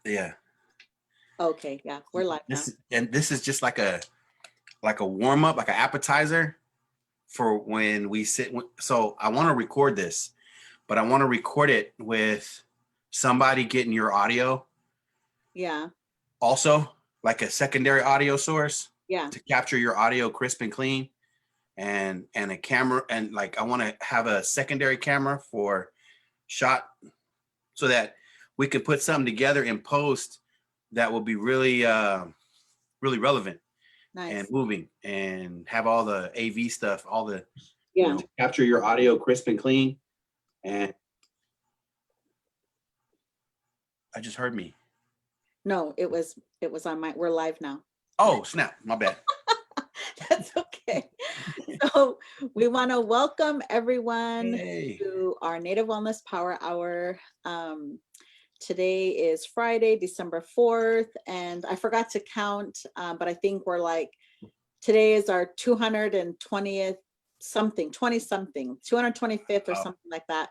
Yeah. Okay, yeah, we're live now. This is just like a warm up, like an appetizer for when we sit. So I want to record this, but I want to record it with somebody getting your audio. Yeah. Also, like a secondary audio source. Yeah. To capture your audio crisp and clean, and a camera, and like I want to have a secondary camera for shot so that we could put something together in post that will be really really relevant. Nice. And moving and have all the AV stuff, all the capture your audio crisp and clean. And I just heard me. No, it was on my, we're live now. Oh, snap, my bad. That's okay. So we want to welcome everyone to our Native Wellness Power Hour. Today is Friday, December 4th, and I forgot to count, but I think we're like, today is our 220th something, 225th or something like that,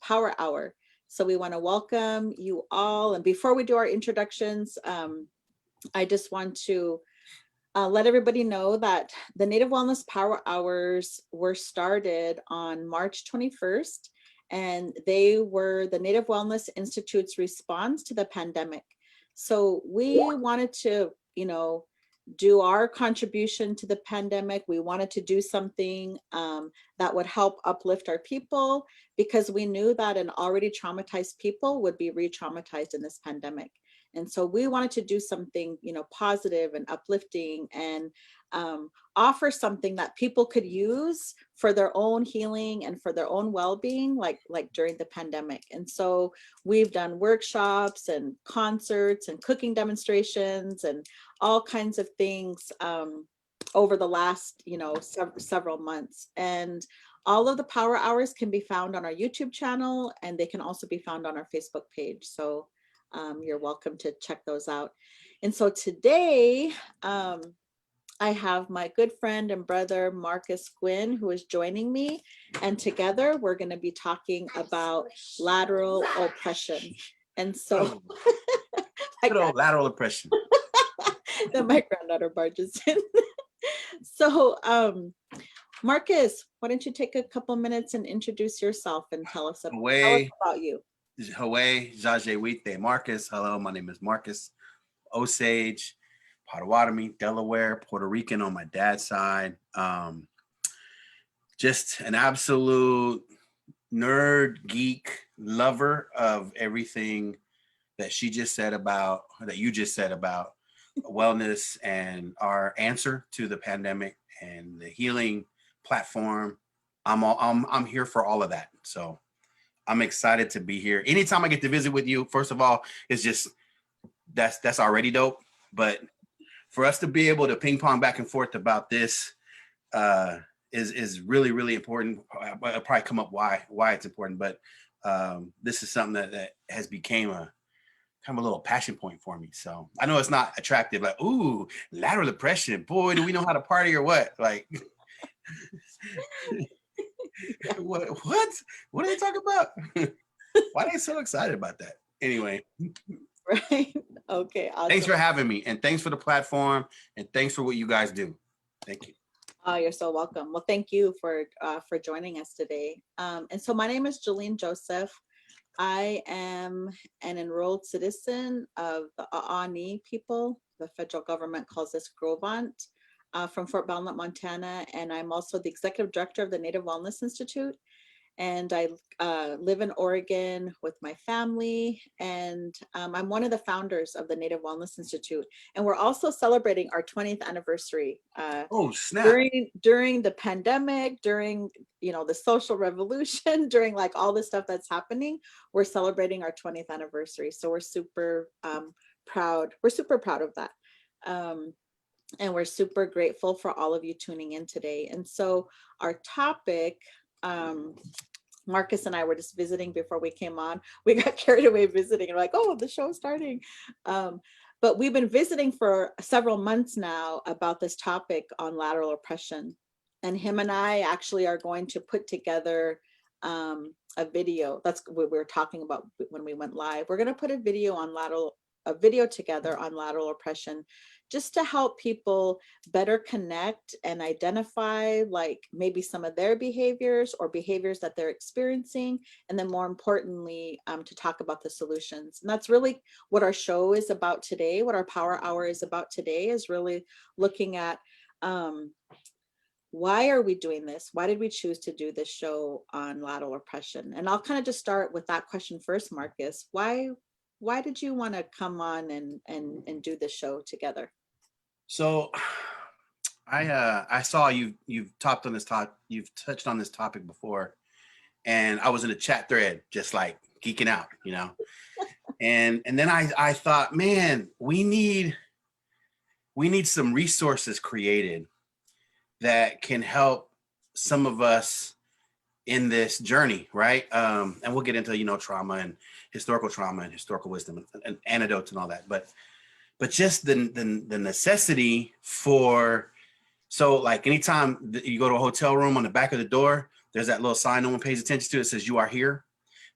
Power Hour. So we want to welcome you all. And before we do our introductions, I just want to let everybody know that the Native Wellness Power Hours were started on March 21st, and they were the Native Wellness Institute's response to the pandemic. So we wanted to, do our contribution to the pandemic. We wanted to do something that would help uplift our people, because we knew that an already traumatized people would be re-traumatized in this pandemic. And so we wanted to do something, positive and uplifting, and offer something that people could use for their own healing and for their own well-being, like during the pandemic. And so we've done workshops and concerts and cooking demonstrations and all kinds of things over the last, several months. And all of the power hours can be found on our YouTube channel, and they can also be found on our Facebook page. So you're welcome to check those out. And so today, I have my good friend and brother, Marcus Guinn, who is joining me. And together we're going to be talking about lateral oppression. And so good old lateral oppression. Then my granddaughter barges in. So Marcus, why don't you take a couple minutes and introduce yourself and tell us about you. Hawaii, Jajewite, Marcus. Hello, my name is Marcus Osage, Potawatomi, Delaware, Puerto Rican on my dad's side. Just an absolute nerd, geek, lover of everything that you just said about wellness and our answer to the pandemic and the healing platform. I'm here for all of that. So I'm excited to be here. Anytime I get to visit with you, first of all, it's just that's already dope. But for us to be able to ping pong back and forth about this is really, really important. I'll probably come up why it's important, but this is something that has became a kind of a little passion point for me. So I know it's not attractive, like, ooh, lateral oppression. Boy, do we know how to party or what? Like, what are they talking about? Why are they so excited about that? Anyway. Right. Okay. Awesome. Thanks for having me, and thanks for the platform, and thanks for what you guys do. Thank you. Oh, you're so welcome. Well, thank you for joining us today. And so my name is Jillene Joseph. I am an enrolled citizen of the Aani people. The federal government calls this Grovant, from Fort Belknap, Montana. And I'm also the executive director of the Native Wellness Institute. And I live in Oregon with my family. And I'm one of the founders of the Native Wellness Institute. And we're also celebrating our 20th anniversary. Oh, snap. During the pandemic, during, the social revolution, during like all the stuff that's happening, we're celebrating our 20th anniversary. So we're super proud. We're super proud of that. And we're super grateful for all of you tuning in today. And so our topic, Marcus and I were just visiting before we came on. We got carried away visiting and like, oh, the show's starting. But we've been visiting for several months now about this topic on lateral oppression. And him and I actually are going to put together a video. That's what we were talking about when we went live. We're going to put a video together on lateral oppression, just to help people better connect and identify like maybe some of their behaviors or behaviors that they're experiencing. And then more importantly, to talk about the solutions. And that's really what our show is about today. What our power hour is about today is really looking at, why are we doing this? Why did we choose to do this show on lateral oppression? And I'll kind of just start with that question first, Marcus. Why did you want to come on and do this show together? So I saw you've touched on this topic before, and I was in a chat thread just like geeking out, and then I thought, man, we need some resources created that can help some of us in this journey, right? And we'll get into trauma and historical wisdom and antidotes and all that, but just the necessity for, so like anytime you go to a hotel room, on the back of the door there's that little sign no one pays attention to, it says "You are here."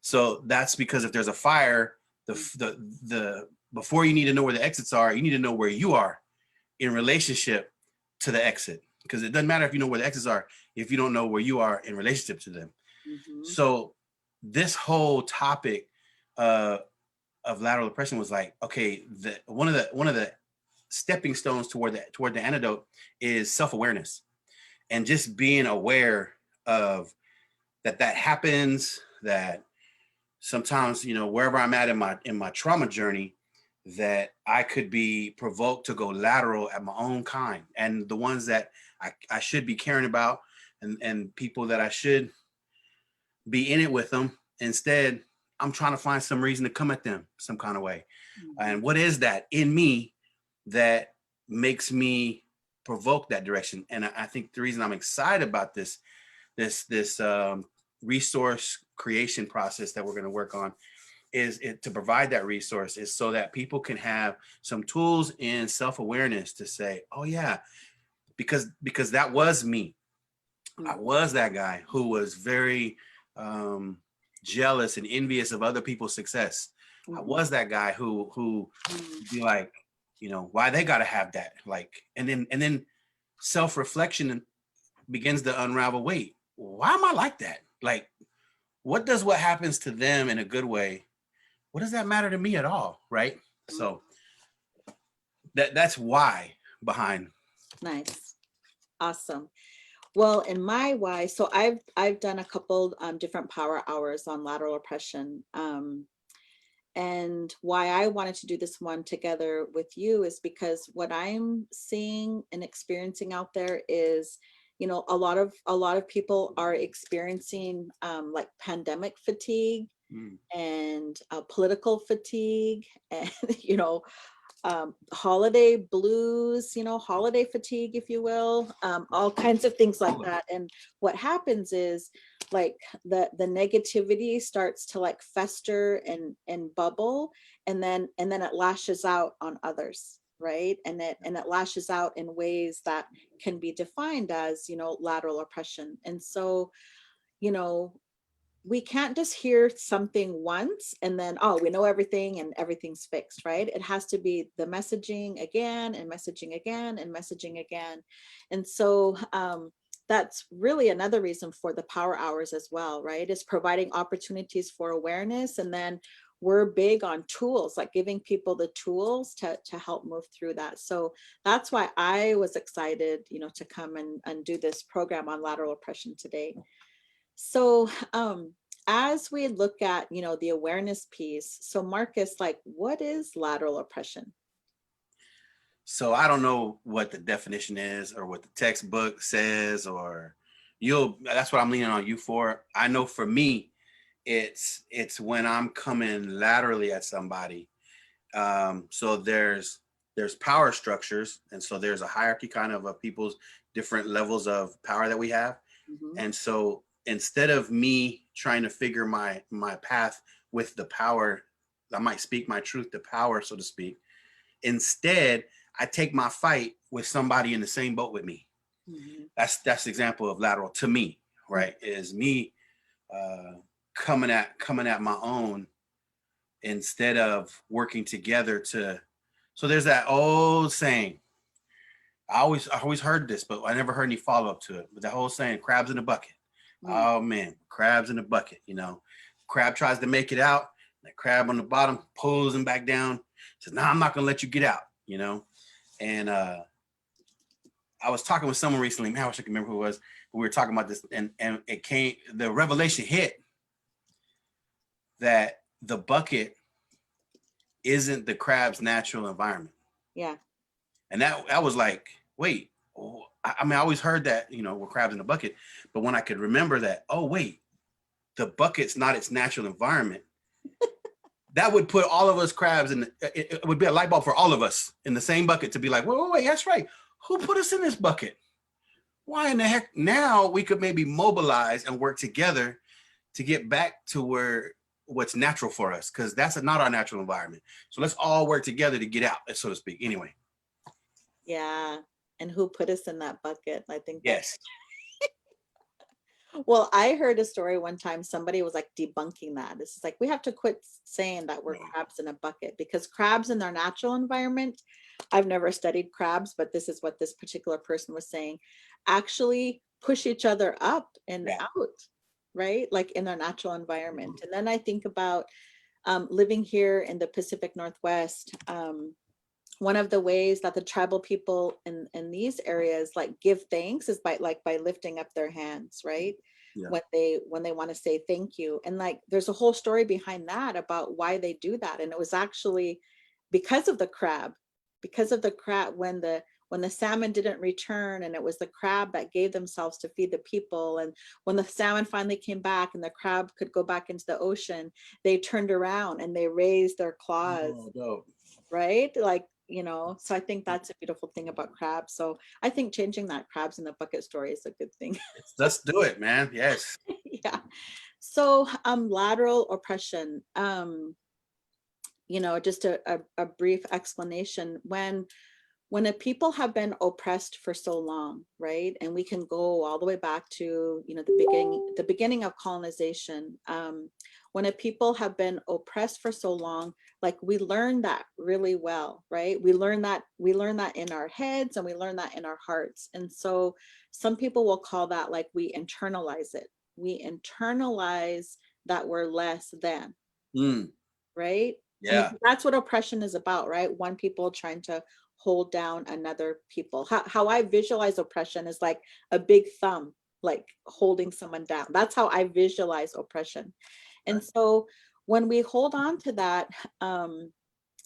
So that's because if there's a fire, the before you need to know where the exits are, you need to know where you are in relationship to the exit, because it doesn't matter if you know where the exits are if you don't know where you are in relationship to them. Mm-hmm. So this whole topic of lateral oppression was like, okay, one of the stepping stones toward the antidote is self-awareness, and just being aware of that happens, that sometimes, wherever I'm at in my trauma journey, that I could be provoked to go lateral at my own kind, and the ones that I should be caring about, and people that I should be in it with them. Instead, I'm trying to find some reason to come at them some kind of way. Mm-hmm. And what is that in me that makes me provoke that direction? And I think the reason I'm excited about this resource creation process that we're going to work on is to provide that resource, is so that people can have some tools in self-awareness to say, oh yeah, because that was me. Mm-hmm. I was that guy who was very jealous and envious of other people's success. Mm-hmm. I was that guy who be like, why they gotta have that, like, and then self-reflection begins to unravel. Wait, why am I like that? Like, what happens to them in a good way, what does that matter to me at all, right? Mm-hmm. So that's why behind. Nice, awesome. Well, in my why, so I've done a couple different power hours on lateral oppression. And why I wanted to do this one together with you is because what I'm seeing and experiencing out there is, a lot of people are experiencing like pandemic fatigue and political fatigue, and holiday blues, holiday fatigue, if you will, all kinds of things like that. And what happens is, like, the negativity starts to like fester and bubble, and then it lashes out on others, right? And it lashes out in ways that can be defined as, lateral oppression. And so, we can't just hear something once and then, oh, we know everything and everything's fixed, right? It has to be the messaging again and messaging again and messaging again. And so that's really another reason for the power hours as well, right? Is providing opportunities for awareness. And then we're big on tools, like giving people the tools to help move through that. So that's why I was excited, to come and do this program on lateral oppression today. So as we look at, the awareness piece, so Marcus, like, what is lateral oppression? So I don't know what the definition is or what the textbook says, or that's what I'm leaning on you for. I know for me, it's when I'm coming laterally at somebody. So there's power structures. And so there's a hierarchy kind of people's different levels of power that we have. Mm-hmm. And so instead of me trying to figure my path with the power, I might speak my truth to power, so to speak. Instead, I take my fight with somebody in the same boat with me. Mm-hmm. That's the example of lateral to me, right? Mm-hmm. Is me coming at my own instead of working together to. So there's that old saying. I always heard this, but I never heard any follow up to it. But the whole saying, crabs in a bucket. Oh man, crabs in a bucket. You know, crab tries to make it out. That crab on the bottom pulls him back down. Says, "No, I'm not gonna let you get out." You know, and I was talking with someone recently. Man, I wish I could remember who it was. We were talking about this, and it came. The revelation hit that the bucket isn't the crab's natural environment. Yeah. And that was like, wait. I mean, I always heard that, you know, we're crabs in the bucket, but when I could remember that, oh wait, the bucket's not its natural environment. That would put all of us crabs in. It would be a light bulb for all of us in the same bucket to be like, wait, that's right. Who put us in this bucket? Why in the heck? Now we could maybe mobilize and work together to get back to what's natural for us, because that's not our natural environment. So let's all work together to get out, so to speak. Anyway. Yeah. And who put us in that bucket? I think yes. Well, I heard a story one time, somebody was like debunking that. This is like, we have to quit saying that we're crabs in a bucket, because crabs in their natural environment, I've never studied crabs, but this is what this particular person was saying, actually push each other up and out, right? Like in their natural environment. And then I think about living here in the Pacific Northwest. One of the ways that the tribal people in these areas like give thanks is by lifting up their hands, right? Yeah. When they want to say thank you. And like there's a whole story behind that about why they do that. And it was actually because of the crab when the salmon didn't return, and it was the crab that gave themselves to feed the people. And when the salmon finally came back and the crab could go back into the ocean, they turned around and they raised their claws. Oh, dope. Right? Like, you know, so I think that's a beautiful thing about crabs. So I think changing that crabs in the bucket story is a good thing. Let's do it, man. Yes. Yeah. So lateral oppression, you know, just a brief explanation. When a people have been oppressed for so long, right? And we can go all the way back to, you know, the beginning of colonization. When a people have been oppressed for so long, like we learn that really well, right? We learn that in our heads, and we learn that in our hearts. And so some people will call that like we internalize it. We internalize that we're less than, right? Yeah. And that's what oppression is about, right? One people trying to hold down another people. How I visualize oppression is like a big thumb, like holding someone down. That's how I visualize oppression. And so when we hold on to that, and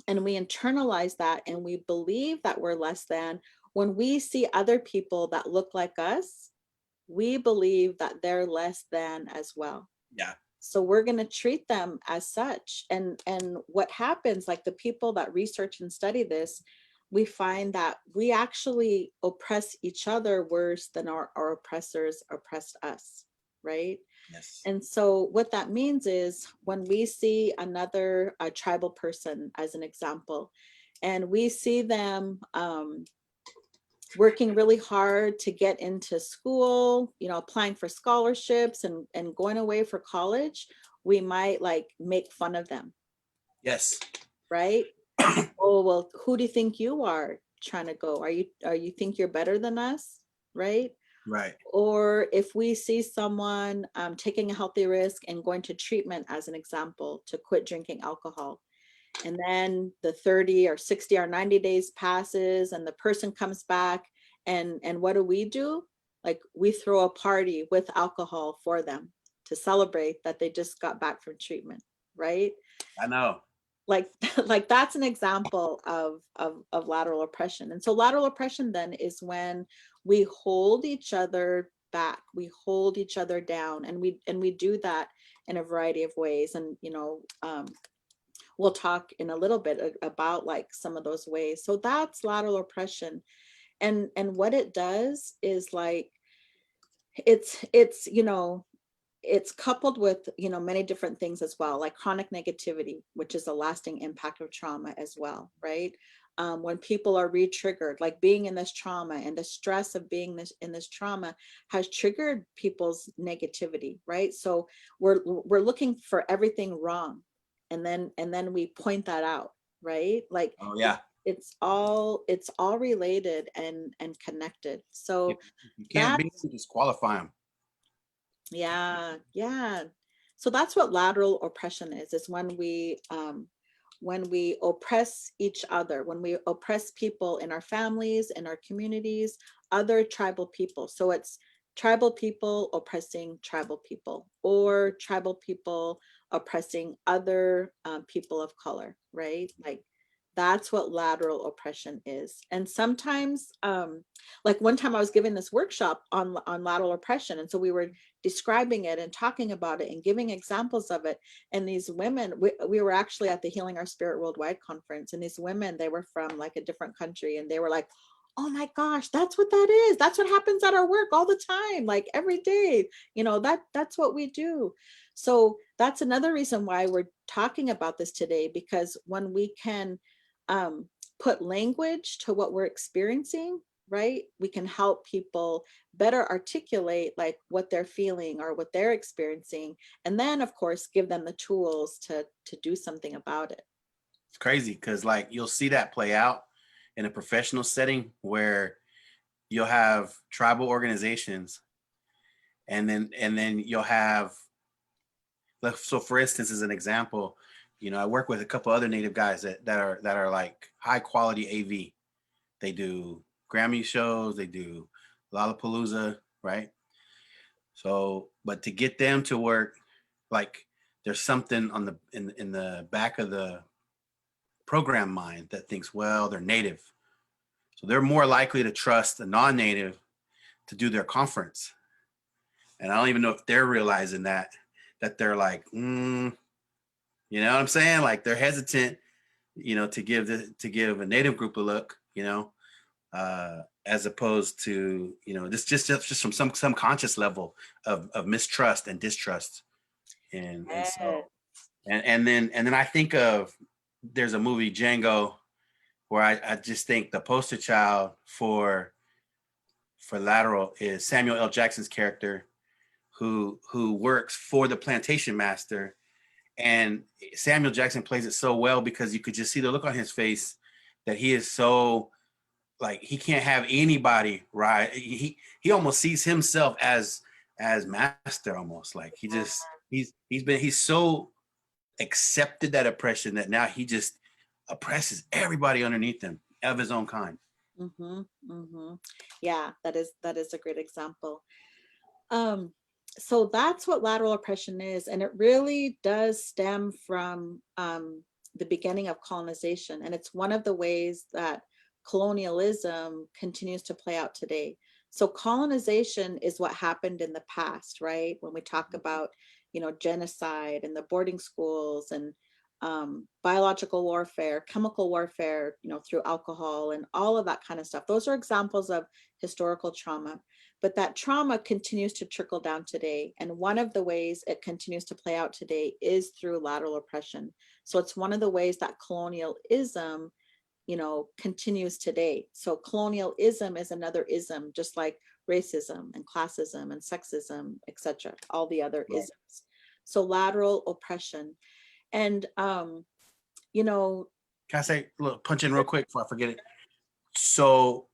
we internalize that, and we believe that we're less than, when we see other people that look like us, we believe that they're less than as well. Yeah. So we're going to treat them as such. And what happens, like the people that research and study this, we find that we actually oppress each other worse than our oppressors oppressed us, right? Yes. And so what that means is when we see another tribal person, as an example, and we see them working really hard to get into school, you know, applying for scholarships and going away for college, we might like make fun of them. Yes. Right? Oh, well, who do you think you are trying to go? Are you think you're better than us? Right? Right. Or if we see someone taking a healthy risk and going to treatment, as an example, to quit drinking alcohol, and then the 30 or 60 or 90 days passes and the person comes back, and what do? Like we throw a party with alcohol for them to celebrate that they just got back from treatment, right? I know. Like that's an example of lateral oppression. And so lateral oppression then is when we hold each other back, we hold each other down, and we do that in a variety of ways. And you know, we'll talk in a little bit about like some of those ways. So that's lateral oppression. And what it does is like it's you know, it's coupled with, you know, many different things as well, like chronic negativity, which is a lasting impact of trauma as well, right? when people are re-triggered, like being in this trauma and the stress of being in this trauma has triggered people's negativity, right? So we're looking for everything wrong, and then we point that out, right? Like Oh yeah. it's all related and connected. You, So you can't be that's disqualify them. yeah, yeah. So that's what lateral oppression is. It's when we oppress each other, when we oppress people in our families, in our communities, other tribal people. So it's tribal people oppressing tribal people, or tribal people oppressing other people of color, right? Like that's what lateral oppression is. And sometimes, like one time I was giving this workshop on lateral oppression, and so we were describing it and talking about it and giving examples of it. And these women, we were actually at the Healing Our Spirit Worldwide conference, and these women, they were from like a different country, and they were like, oh my gosh, that's what that is. That's what happens at our work all the time, like every day. That's what we do. So that's another reason why we're talking about this today, because when we can put language to what we're experiencing, right, we can help people better articulate like what they're feeling or what they're experiencing, and then of course give them the tools to do something about it. It's crazy because like you'll see that play out in a professional setting where you'll have tribal organizations, and then you'll have, so for instance, as an example, I work with a couple other Native guys that are like high quality AV. They do Grammy shows, they do Lollapalooza, right? So, but to get them to work, like there's something on in the back of the program mind that thinks, well, they're Native, so they're more likely to trust a non-Native to do their conference. And I don't even know if they're realizing that they're like, you know what I'm saying? Like they're hesitant, to give a Native group a look, as opposed to, this just from some conscious level of mistrust and distrust. And Yes. so and then I think of, there's a movie Django where I just think the poster child for Lateral is Samuel L. Jackson's character who works for the plantation master. And Samuel Jackson plays it so well because you could just see the look on his face that he is so, like, he can't have anybody, right? He almost sees himself as master, almost like he's so accepted that oppression that now he just oppresses everybody underneath him of his own kind. Mm-hmm, mm-hmm. Yeah, that is a great example. So that's what lateral oppression is, and it really does stem from the beginning of colonization, and it's one of the ways that colonialism continues to play out today. So colonization is what happened in the past, right? When we talk about, genocide and the boarding schools and biological warfare, chemical warfare, through alcohol and all of that kind of stuff. Those are examples of historical trauma. But that trauma continues to trickle down today. And one of the ways it continues to play out today is through lateral oppression. So it's one of the ways that colonialism, continues today. So colonialism is another ism, just like racism and classism and sexism, etc., all the other Right. isms. So lateral oppression. And Can I say, look, punch in real quick before I forget it? So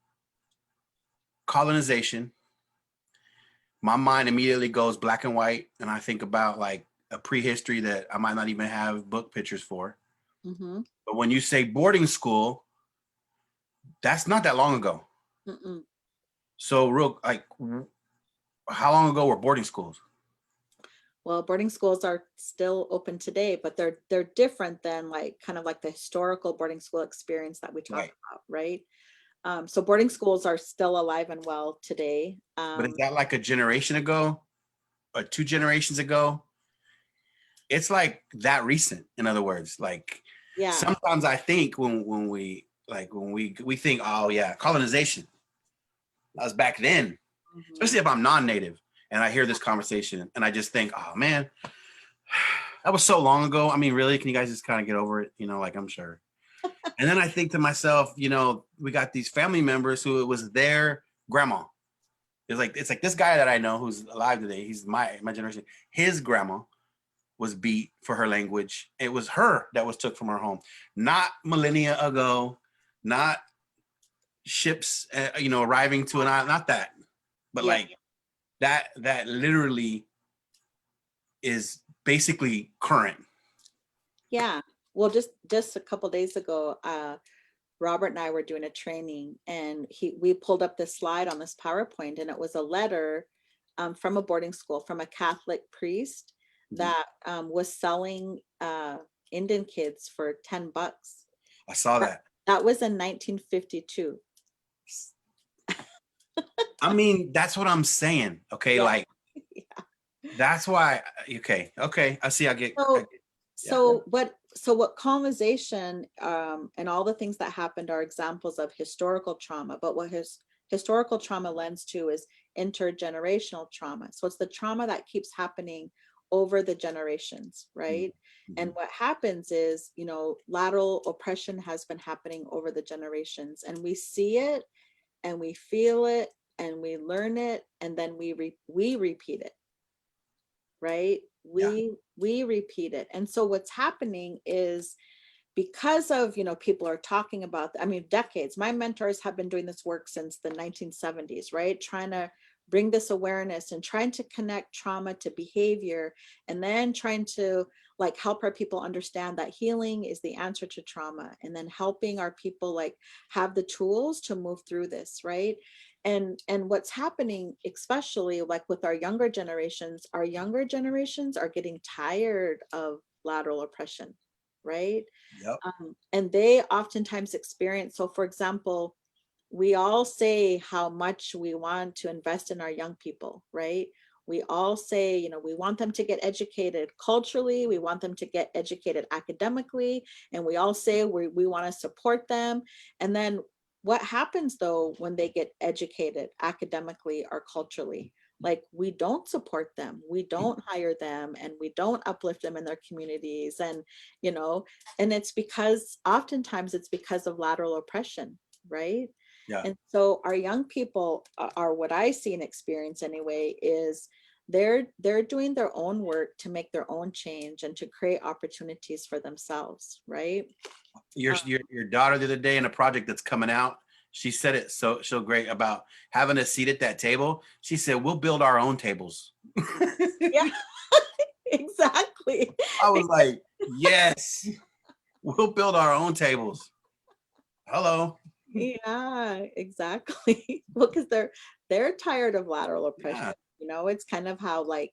colonization, my mind immediately goes black and white, and I think about like a prehistory that I might not even have book pictures for. mm-hmm. But when you say boarding school, that's not that long ago. Mm-mm. So real, like, how long ago were boarding schools? Well, boarding schools are still open today, but they're different than like kind of like the historical boarding school experience that we talk Right. about, right? So boarding schools are still alive and well today. But is that like a generation ago or 2 generations ago? It's like that recent. In other words, like Yeah. sometimes I think when we think, oh yeah, colonization, that was back then. Mm-hmm. Especially if I'm non-native and I hear this conversation and I just think, oh man, that was so long ago. I mean, really, can you guys just kind of get over it? Like, I'm sure. And then I think to myself, you know, we got these family members who it was their grandma. It's like this guy that I know who's alive today. He's my generation. His grandma was beat for her language. It was her that was took from her home, not millennia ago, not ships, you know, arriving to an island, not that, but Yeah. like that literally is basically current. Yeah. Well, just a couple days ago, Robert and I were doing a training, and we pulled up this slide on this PowerPoint, and it was a letter from a boarding school from a Catholic priest that was selling Indian kids for $10. I saw that. That was in 1952. I mean, that's what I'm saying. Okay, Yeah. like that's why. Okay, I see. So what colonization and all the things that happened are examples of historical trauma, but what historical trauma lends to is intergenerational trauma. So it's the trauma that keeps happening over the generations, right? And what happens is, you know, lateral oppression has been happening over the generations, and we see it and we feel it and we learn it, and then we repeat it, right? We repeat it. And so what's happening is, because of, you know, people are talking about, I mean, decades, my mentors have been doing this work since the 1970s, right? Trying to bring this awareness and trying to connect trauma to behavior, and then trying to like help our people understand that healing is the answer to trauma, and then helping our people like have the tools to move through this, right? And what's happening, especially like with our younger generations are getting tired of lateral oppression, right? Yep. And they oftentimes experience, so for example, we all say how much we want to invest in our young people, right? We all say, you know, we want them to get educated culturally, we want them to get educated academically, and we all say we want to support them. And then what happens though when they get educated academically or culturally? Like, we don't support them, we don't hire them, and we don't uplift them in their communities. And, you know, and it's because oftentimes it's because of lateral oppression, right? Yeah. And so our young people are what I see and experience anyway, is they're doing their own work to make their own change and to create opportunities for themselves, right? Your daughter the other day in a project that's coming out, she said it so great about having a seat at that table. She said, "We'll build our own tables." Yeah, exactly. I was like, "Yes, we'll build our own tables." Hello. Yeah, exactly. Well, because they're tired of lateral oppression. Yeah. You know, it's kind of how like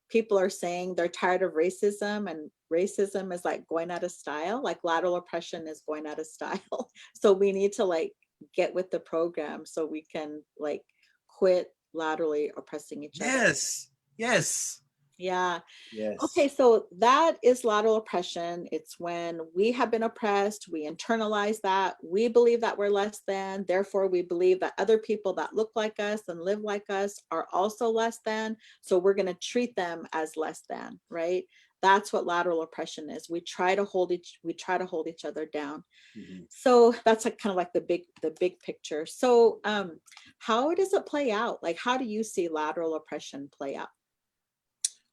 people are saying they're tired of racism, and racism is like going out of style. Like lateral oppression is going out of style. So we need to like get with the program so we can like quit laterally oppressing each other. Yes. Yes. Yeah. Yes. Okay, so that is lateral oppression. It's when we have been oppressed, we internalize that, we believe that we're less than, therefore we believe that other people that look like us and live like us are also less than, so we're going to treat them as less than, right? That's what lateral oppression is. We try to hold each other down. So that's like kind of like the big picture. So how does it play out? Like, how do you see lateral oppression play out?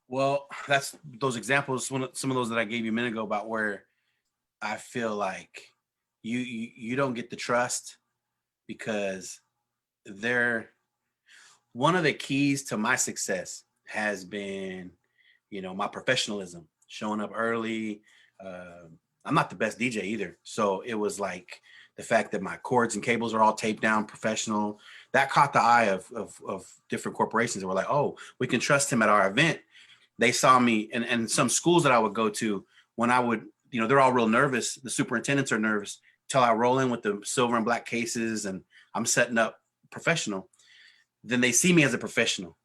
Well, that's those examples. Some of those that I gave you a minute ago about where I feel like you don't get the trust because they're one of the keys to my success has been, you know, my professionalism, showing up early. I'm not the best DJ either, so it was like the fact that my cords and cables are all taped down, professional. That caught the eye of different corporations that were like, "Oh, we can trust him at our event." They saw me, and some schools that I would go to when I would, you know, they're all real nervous. The superintendents are nervous till I roll in with the silver and black cases and I'm setting up professional. Then they see me as a professional.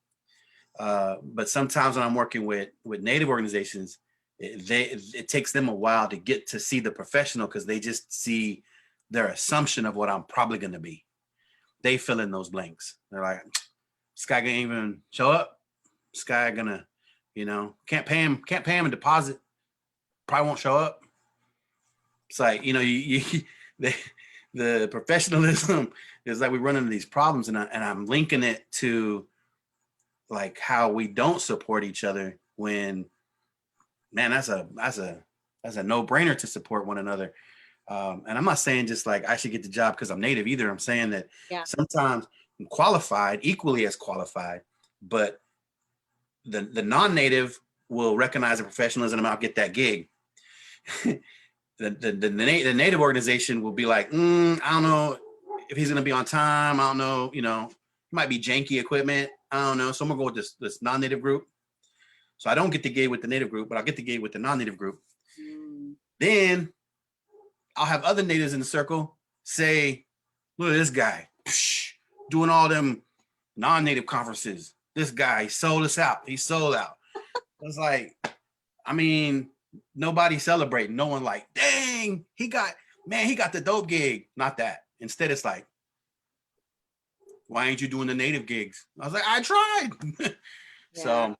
But sometimes when I'm working with Native organizations, it takes them a while to get to see the professional because they just see their assumption of what I'm probably going to be. They fill in those blanks. They're like, "This guy gonna even show up? This guy gonna, you know, can't pay him a deposit. Probably won't show up." It's like, the, the professionalism is like we run into these problems, and I'm linking it to like how we don't support each other when, man, that's a no-brainer to support one another. And I'm not saying just like I should get the job because I'm native either. I'm saying that sometimes I'm qualified, equally as qualified, but the non-native will recognize the professionalism and I'll get that gig. the native organization will be like, I don't know if he's going to be on time. I don't know, it might be janky equipment. I don't know. So I'm going to go with this non-native group. So I don't get the gig with the native group, but I'll get the gig with the non-native group. Then I'll have other natives in the circle say, look at this guy doing all them non-native conferences. This guy, he sold us out. He sold out. It's like, I mean, nobody celebrating. No one like, dang, he got the dope gig. Not that. Instead, it's like, why ain't you doing the native gigs? I was like, I tried. So, I mean,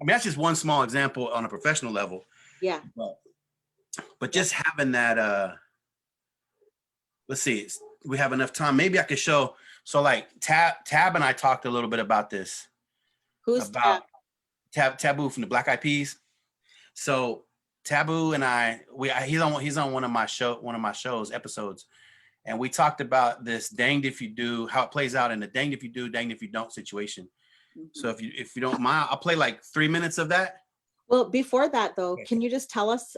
that's just one small example on a professional level. Yeah. But just having that, let's see, we have enough time. Maybe I could show. So like Tab and I talked a little bit about this. Who's about Taboo from the Black Eyed Peas. So Taboo and he's on one of my shows episodes, and we talked about this danged if you do, how it plays out in the danged if you do, danged if you don't situation. So if you don't mind, I'll play like 3 minutes of that. Well, before that though, can you just tell us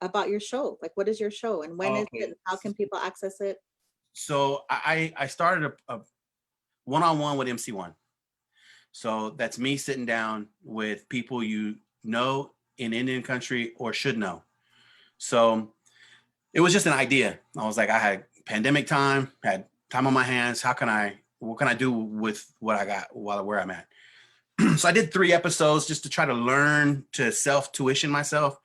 about your show? Like, what is your show and when is it? And how can people access it? So I started a one-on-one with MC1. So that's me sitting down with people you know in Indian country or should know. So it was just an idea. I was like, I had pandemic time, had time on my hands. What can I do with what I got where I'm at? So I did 3 episodes just to try to learn to self-tuition myself.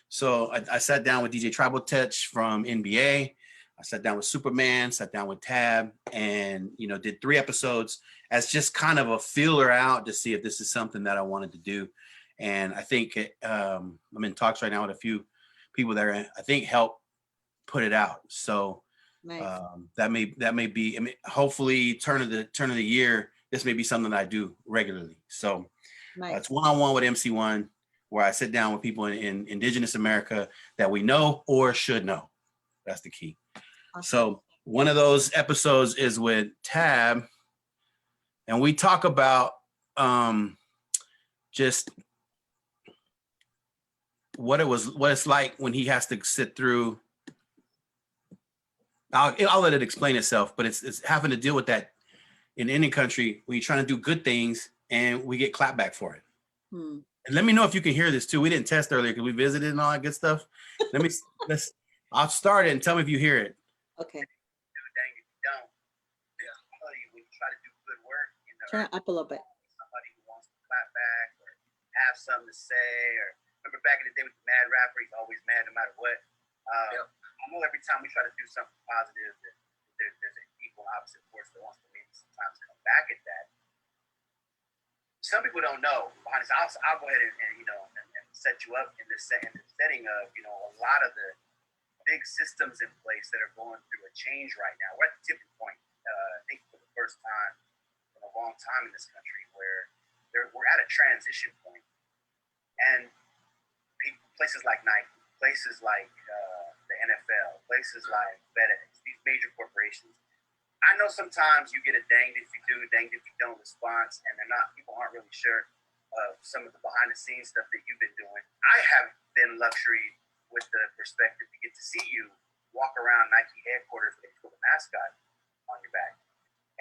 So I sat down with DJ Tribal Touch from NBA. I sat down with Superman, sat down with Tab, and did 3 episodes as just kind of a feeler out to see if this is something that I wanted to do. And I think I'm in talks right now with a few people that I think help put it out. So nice. That may be. I mean, hopefully, turn of the year, this may be something that I do regularly. So nice. It's one-on-one with MC1, where I sit down with people in Indigenous America that we know or should know. That's the key. Awesome. So one of those episodes is with Tab, and we talk about just what it's like when he has to sit through. I'll let it explain itself, but it's having to deal with that in Indian country when you're trying to do good things and we get clapped back for it. And let me know if you can hear this too. We didn't test earlier because we visited and all that good stuff. I'll start it and tell me if you hear it. Okay. Dang if you don't. When you try to do good work, turn it up a little bit. Somebody who wants to clap back or have something to say, or remember back in the day with the mad rapper, he's always mad no matter what. I know every time we try to do something positive, there's an equal opposite force that wants to maybe sometimes come back at that. Some people don't know behind this. I'll go ahead and set you up in the setting of a lot of the big systems in place that are going through a change right now. We're at the tipping point. I think for the first time in a long time in this country, where we're at a transition point, and places like Nike, places like the NFL, places like FedEx, these major corporations. I know sometimes you get a danged if you do, danged if you don't response, and people aren't really sure of some of the behind the scenes stuff that you've been doing. I have been luxury with the perspective to get to see you walk around Nike headquarters with a mascot on your back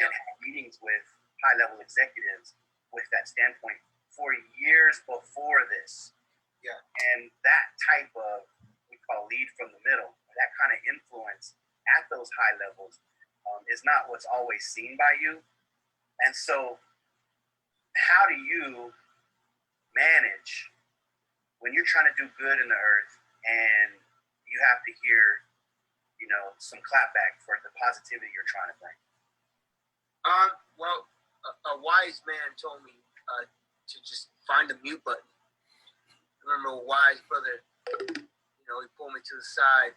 and have meetings with high-level executives with that standpoint for years before this. Yeah. And that type of, we call lead from the middle, that kind of influence at those high levels is not what's always seen by you. And so how do you manage when you're trying to do good in the earth and you have to hear, some clapback for the positivity you're trying to bring? Well, a wise man told me to just find the mute button. I remember a wise brother, he pulled me to the side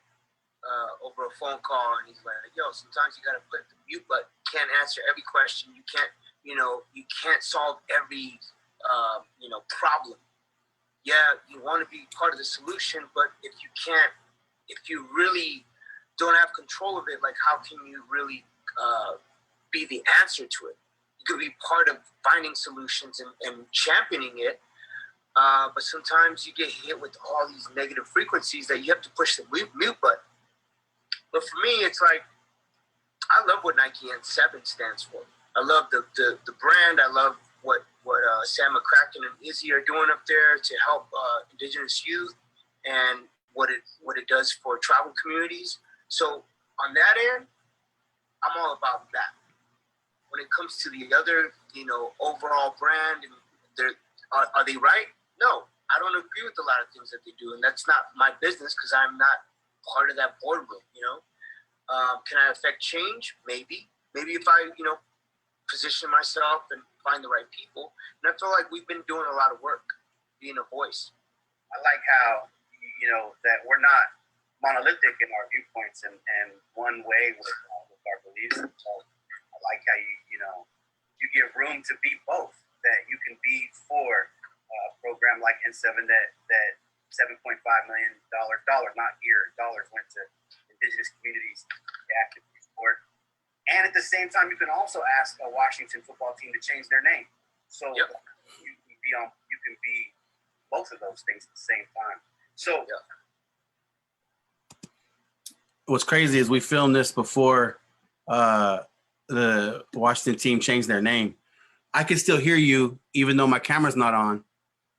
over a phone call, and he's like, "Yo, sometimes you gotta put the mute button. You can't answer every question. You can't, you can't solve every, problem. Yeah, you want to be part of the solution, but if you really don't have control of it, like how can you really be the answer to it? You could be part of finding solutions and championing it, but sometimes you get hit with all these negative frequencies that you have to push the mute button. But for me, it's like, I love what Nike N7 stands for. I love the brand. I love what Sam McCracken and Izzy are doing up there to help Indigenous youth, and what it does for tribal communities. So on that end, I'm all about that. When it comes to the other, overall brand, and are they right? No, I don't agree with a lot of things that they do, and that's not my business because I'm not part of that boardroom. Can I affect change? Maybe if I position myself and find the right people. And I feel like we've been doing a lot of work being a voice. I like how that we're not monolithic in our viewpoints and one way with our beliefs. So I like how you give room to be both. That you can be for a program like N7 that $7.5 million not here dollars went to Indigenous communities to actively support. And at the same time, you can also ask a Washington football team to change their name. So yep. you can be both of those things at the same time. So what's crazy is we filmed this before the Washington team changed their name. I can still hear you even though my camera's not on.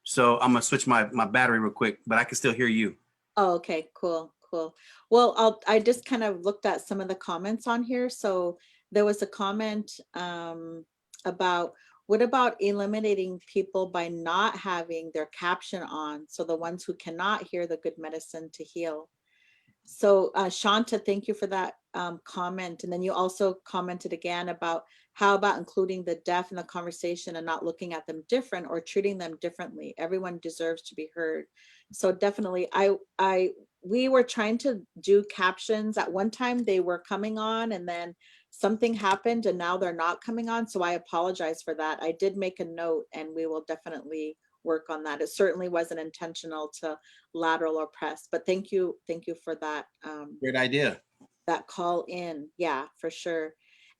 So I'm gonna switch my battery real quick, but I can still hear you. Oh, okay, cool. Well, I just kind of looked at some of the comments on here. So there was a comment about, what about eliminating people by not having their caption on? So the ones who cannot hear the good medicine to heal. So Shanta, thank you for that comment. And then you also commented again about how about including the deaf in the conversation and not looking at them different or treating them differently. Everyone deserves to be heard. So definitely, we were trying to do captions. At one time they were coming on and then something happened and now they're not coming on. So I apologize for that. I did make a note and we will definitely work on that. It certainly wasn't intentional to lateral or press, but thank you for that. Great idea. That call in, yeah, for sure.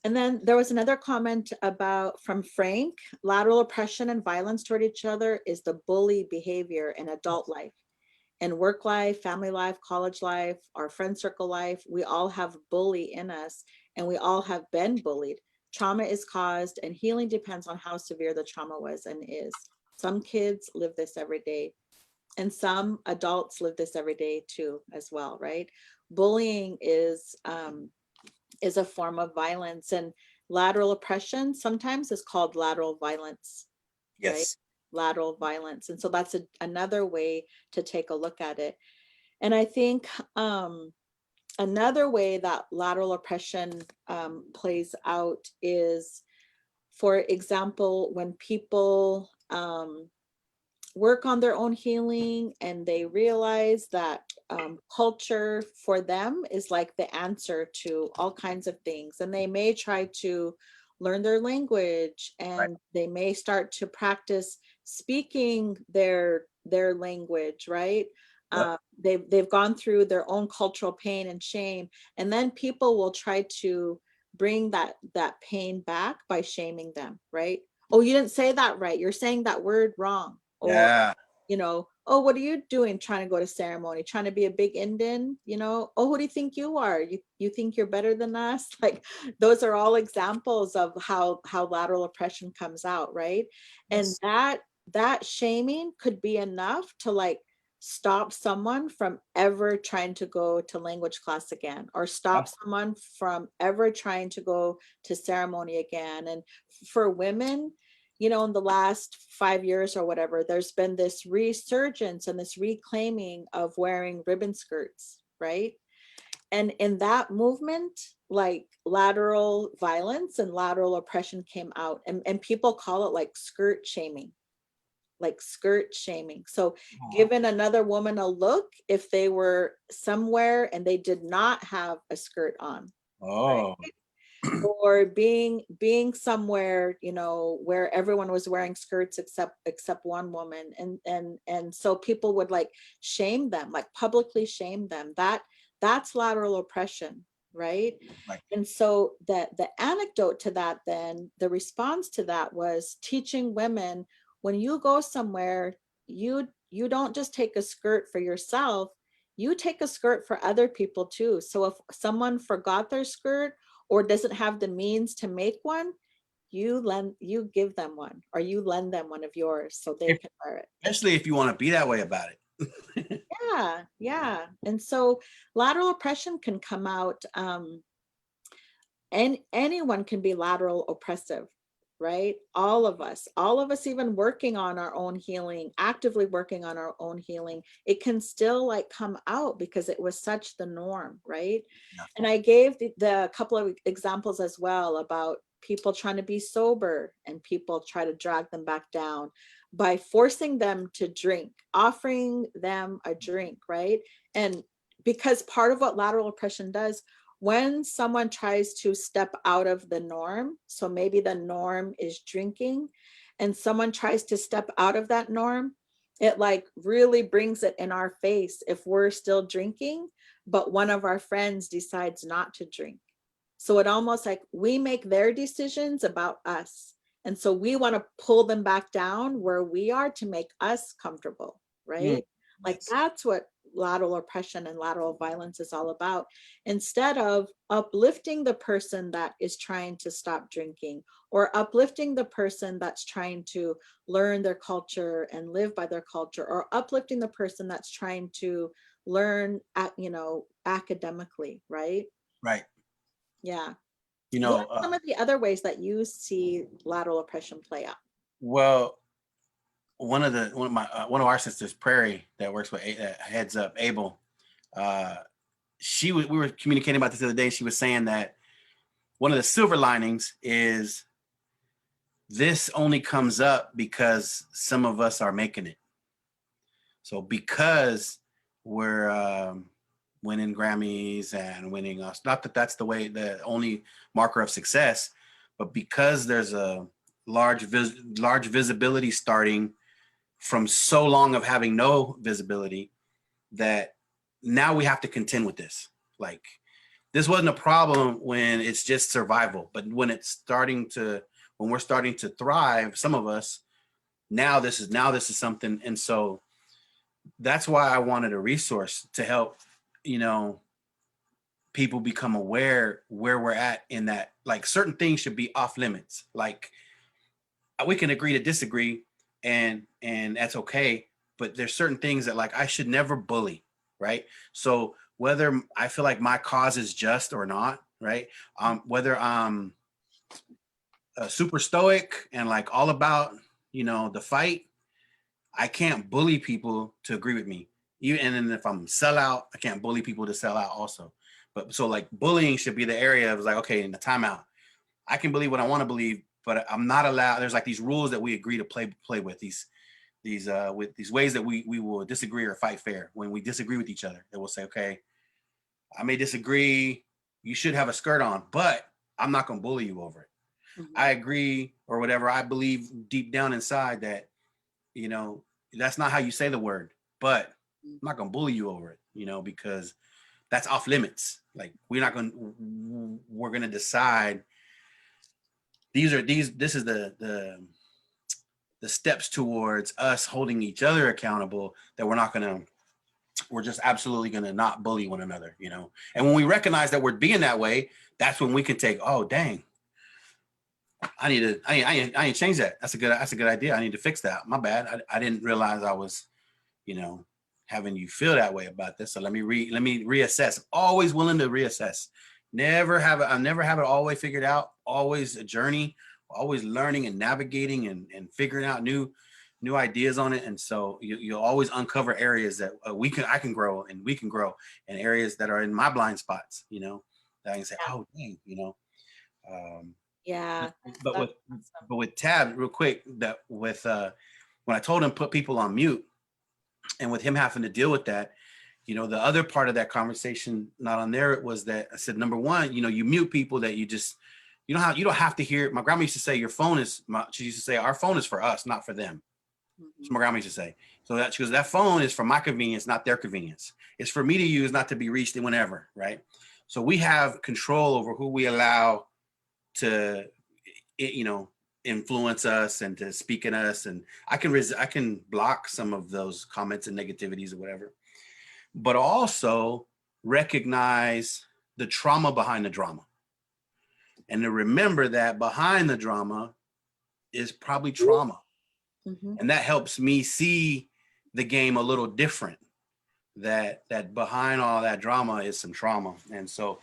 And then there was another comment from Frank, lateral oppression and violence toward each other is the bully behavior in adult life. In work life, family life, college life, our friend circle life, we all have bully in us and we all have been bullied. Trauma is caused and healing depends on how severe the trauma was and is. Some kids live this every day and some adults live this every day too, as well, right? Bullying is a form of violence, and lateral oppression sometimes is called lateral violence. Yes. Right? Lateral violence. And so that's another way to take a look at it. And I think another way that lateral oppression plays out is, for example, when people work on their own healing and they realize that culture for them is like the answer to all kinds of things, and they may try to learn their language and right. They may start to practice speaking their language, right? Yep. They've gone through their own cultural pain and shame, and then people will try to bring that pain back by shaming them, right? Oh, you didn't say that right, you're saying that word wrong. Yeah. Or, oh, what are you doing trying to go to ceremony, trying to be a big Indian? Oh, who do you think you are? You think you're better than us? Like, those are all examples of how lateral oppression comes out, right? Yes. And that shaming could be enough to like stop someone from ever trying to go to language class again, or stop someone from ever trying to go to ceremony again. And for women, in the last 5 years or whatever, there's been this resurgence and this reclaiming of wearing ribbon skirts, right? And in that movement, like lateral violence and lateral oppression came out, and people call it like skirt shaming. like skirt shaming. So giving another woman a look if they were somewhere and they did not have a skirt on. Oh. Right? Or being somewhere, you know, where everyone was wearing skirts except one woman, and so people would like shame them, like publicly shame them. That's lateral oppression, right? Right. And so the anecdote to that, then the response to that was teaching women, when you go somewhere, you don't just take a skirt for yourself, you take a skirt for other people too. So if someone forgot their skirt or doesn't have the means to make one, you give them one, or you lend them one of yours so they can wear it. Especially if you want to be that way about it. Yeah. And so lateral oppression can come out, and anyone can be lateral oppressive, right? All of us, even working on our own healing, actively working on our own healing, it can still like come out because it was such the norm, right? Yeah. And I gave the couple of examples as well about people trying to be sober and people try to drag them back down by forcing them to drink, offering them a drink, right? And because part of what lateral oppression does, when someone tries to step out of the norm, so maybe the norm is drinking, and someone tries to step out of that norm, it like really brings it in our face if we're still drinking, but one of our friends decides not to drink. So it almost like we make their decisions about us. And so we want to pull them back down where we are to make us comfortable, right? Like Yes. that's what lateral oppression and lateral violence is all about. Instead of uplifting the person that is trying to stop drinking, or uplifting the person that's trying to learn their culture and live by their culture, or uplifting the person that's trying to learn academically, right? Right. Yeah. You What know, are some of the other ways that you see lateral oppression play out? well, one of our sisters, Prairie, that works with Heads Up Able, we were communicating about this the other day. She was saying that one of the silver linings is this only comes up because some of us are making it. So because we're winning Grammys and winning us, not that that's the only marker of success, but because there's a large visibility starting from so long of having no visibility, that now we have to contend with this. Like, this wasn't a problem when it's just survival, but when we're starting to thrive, some of us, now this is something. And so that's why I wanted a resource to help, people become aware where we're at, in that, like, certain things should be off limits. Like, we can agree to disagree, and that's okay. But there's certain things that, like, I should never bully, right? So whether I feel like my cause is just or not, right? Whether I'm super stoic and like all about, the fight, I can't bully people to agree with me. And then if I'm sell out, I can't bully people to sell out also. But so, like, bullying should be the area of, like, okay, in the timeout, I can believe what I want to believe, but I'm not allowed. There's like these rules that we agree to play with, these ways that we will disagree or fight fair. When we disagree with each other, that we'll say, okay, I may disagree. You should have a skirt on, but I'm not going to bully you over it. Mhm. I agree, or whatever. I believe deep down inside that, that's not how you say the word, but I'm not going to bully you over it, because that's off limits. Like, we're going to decide this is the steps towards us holding each other accountable, that we're just absolutely going to not bully one another, And when we recognize that we're being that way, that's when we can take, oh, dang, I need to change that. That's a good idea. I need to fix that. My bad. I didn't realize I was, having you feel that way about this. So let me reassess. Always willing to reassess. I never have it all the way figured out. Always a journey, always learning and navigating and figuring out new ideas on it. And so you'll always uncover areas that I can grow, and we can grow, and areas that are in my blind spots, that I can say, oh, dang, Yeah. but with Tab, real quick, that with when I told him put people on mute, and with him having to deal with that, you know, the other part of that conversation, not on there, was that I said, number one, you know, you mute people that you just, you don't have to hear. My grandma used to say, she used to say, our phone is for us, not for them. That's what my grandma used to say. So that, she goes, that phone is for my convenience, not their convenience. It's for me to use, not to be reached whenever, right? So we have control over who we allow to, you know, influence us and to speak in us. And I can block some of those comments and negativities or whatever, but also recognize the trauma behind the drama. And to remember that behind the drama is probably trauma. Mm-hmm. And that helps me see the game a little different, that behind all that drama is some trauma. And so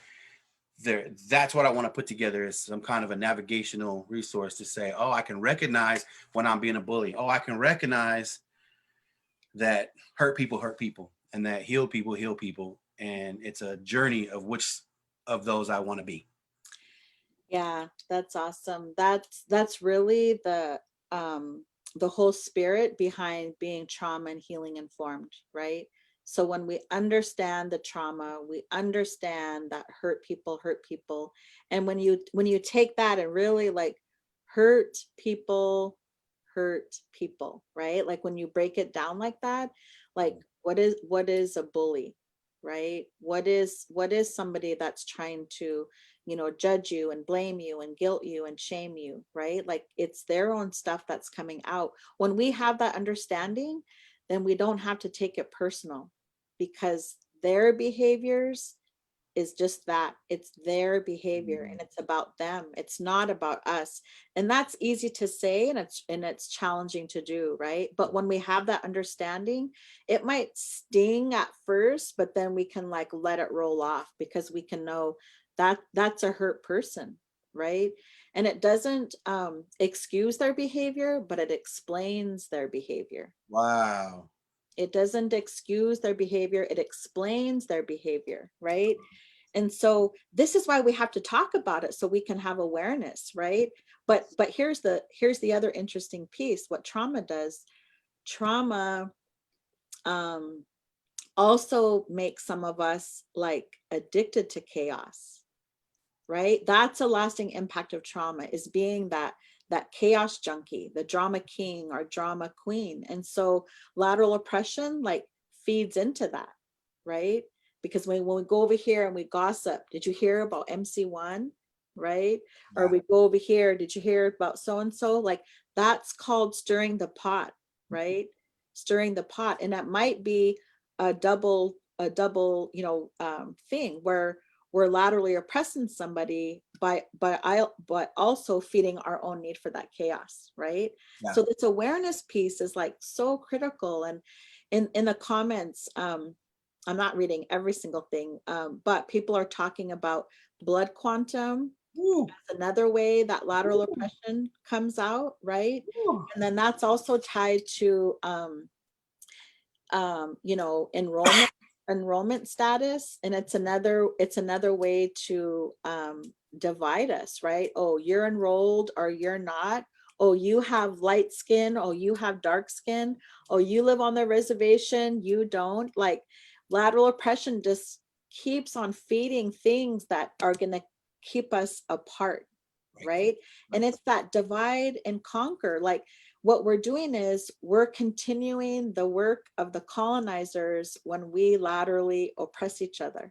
that's what I want to put together, is some kind of a navigational resource to say, oh, I can recognize when I'm being a bully. Oh, I can recognize that hurt people, and that heal people. And it's a journey of which of those I want to be. Yeah, that's awesome. That's really the whole spirit behind being trauma and healing informed, right? So when we understand the trauma, we understand that hurt people. And when you take that and really like hurt people, right? Like when you break it down like that, like what is a bully, right? What is somebody that's trying to, you know, judge you and blame you and guilt you and shame you, right? Like it's their own stuff that's coming out. When we have that understanding, then we don't have to take it personal, because their behaviors is just that. It's their behavior and it's about them. It's not about us. And that's easy to say, and it's challenging to do, right? But when we have that understanding, it might sting at first, but then we can like let it roll off, because we can know that that's a hurt person, right? And it doesn't excuse their behavior, but it explains their behavior. Wow. It doesn't excuse their behavior, it explains their behavior, right? And so this is why we have to talk about it, so we can have awareness, right? But here's the other interesting piece. What trauma does, trauma also makes some of us like addicted to chaos, right? That's a lasting impact of trauma, is being that chaos junkie, the drama king or drama queen. And so lateral oppression like feeds into that, right? Because when we go over here and we gossip, did you hear about MC1, right? Yeah. Or we go over here, did you hear about so and so? Like that's called stirring the pot, right? Stirring the pot. And that might be a double you know thing where we're laterally oppressing somebody but also feeding our own need for that chaos, right? Yeah. So this awareness piece is like so critical. And in the comments, I'm not reading every single thing, but people are talking about blood quantum. That's another way that lateral oppression comes out, right? And then that's also tied to you know, enrollment status. And it's another way to divide us, right? Oh, you're enrolled or you're not. Oh, you have light skin. Oh, you have dark skin. Oh, you live on the reservation, you don't. Like lateral oppression just keeps on feeding things that are going to keep us apart, right? And it's that divide and conquer. Like what we're doing is we're continuing the work of the colonizers when we laterally oppress each other.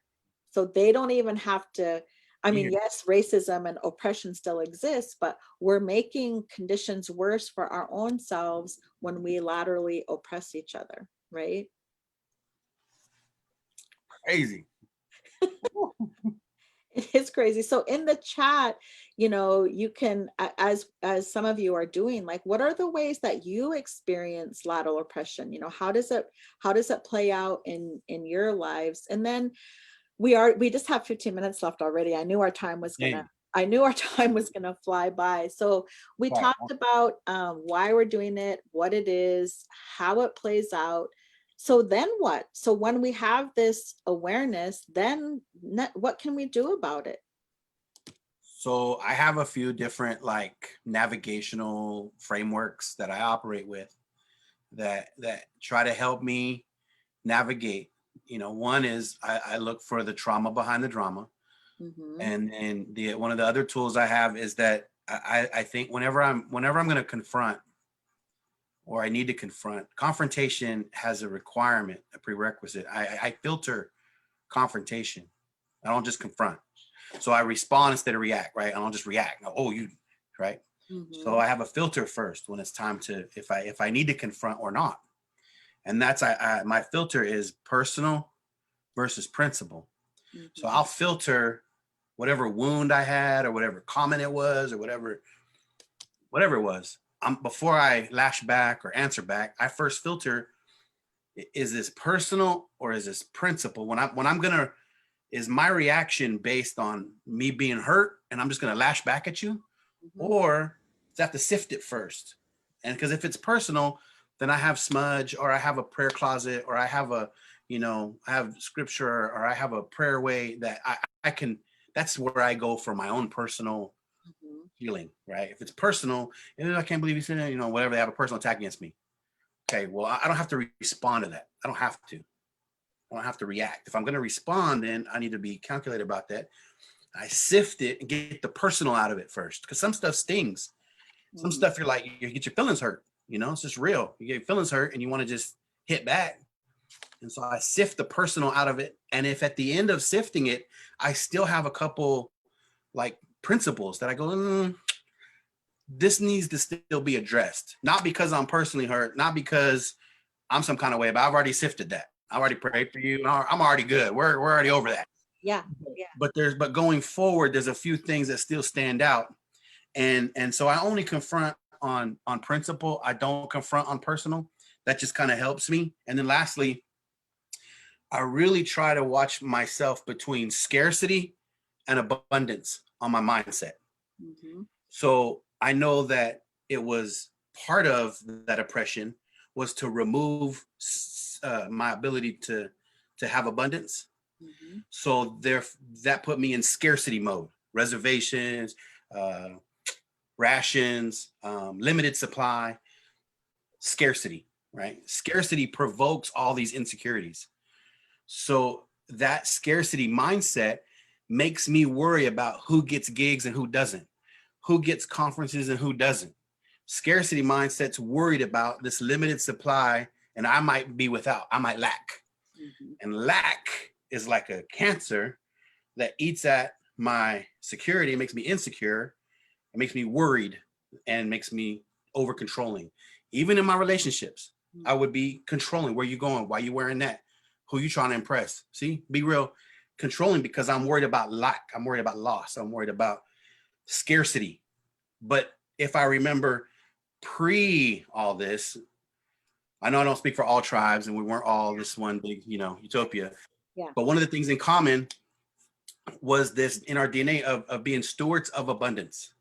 So they don't even have to, I mean, yes, racism and oppression still exists, but we're making conditions worse for our own selves when we laterally oppress each other, right? Crazy. It is crazy. So in the chat, you know, you can, as some of you are doing, like, what are the ways that you experience lateral oppression? You know, how does it play out in your lives? And then we just have 15 minutes left already. I knew our time was gonna fly by. So we talked about why we're doing it, what it is, how it plays out. So then what? So when we have this awareness, then what can we do about it? So I have a few different like navigational frameworks that I operate with. that try to help me navigate. One is I look for the trauma behind the drama. Mm-hmm. And one of the other tools I have is that I think whenever I'm going to confront, or I need to confront, confrontation has a requirement, a prerequisite. I filter confrontation. I don't just confront. So I respond instead of react, right? I don't just react. Oh, you, right? Mm-hmm. So I have a filter first when it's time to, if I need to confront or not. And that's, my filter is personal versus principle. Mm-hmm. So I'll filter whatever wound I had, or whatever comment it was, or whatever it was. Before I lash back or answer back, I first filter, is this personal or is this principle? When I'm gonna, is my reaction based on me being hurt and I'm just gonna lash back at you? Mm-hmm. Or I have to sift it first. And because if it's personal, then I have smudge, or I have a prayer closet, or I have I have scripture, or I have a prayer way that I can, that's where I go for my own personal Mm-hmm. healing, right? If it's personal, I can't believe you said that, whatever, they have a personal attack against me. Okay, well, I don't have to respond to that. I don't have to react. If I'm going to respond, then I need to be calculated about that. I sift it and get the personal out of it first, because some stuff stings. Some stuff you're like, you get your feelings hurt. It's just real. You get your feelings hurt and you want to just hit back. And so I sift the personal out of it. And if at the end of sifting it, I still have a couple like principles that I go, this needs to still be addressed. Not because I'm personally hurt, not because I'm some kind of way, but I've already sifted that. I already prayed for you. I'm already good. We're already over that. Yeah. But going forward, there's a few things that still stand out. And so I only confront on principle. I don't confront on personal. That just kind of helps me. And then lastly, I really try to watch myself between scarcity and abundance on my mindset. Mm-hmm. So I know that it was part of that oppression was to remove my ability to have abundance. Mm-hmm. So that put me in scarcity mode, reservations, rations, limited supply, scarcity, right? Scarcity provokes all these insecurities. So that scarcity mindset makes me worry about who gets gigs and who doesn't, who gets conferences and who doesn't. Scarcity mindset's worried about this limited supply, and I might be without, I might lack. Mm-hmm. And lack is like a cancer that eats at my security. It makes me insecure. It makes me worried and makes me over controlling. Even in my relationships, I would be controlling. Where you going? Why you wearing that? Who you trying to impress? See, be real controlling, because I'm worried about lack. I'm worried about loss. I'm worried about scarcity. But if I remember pre all this, I know I don't speak for all tribes and we weren't all this one big, utopia. Yeah. But one of the things in common was this in our DNA of being stewards of abundance.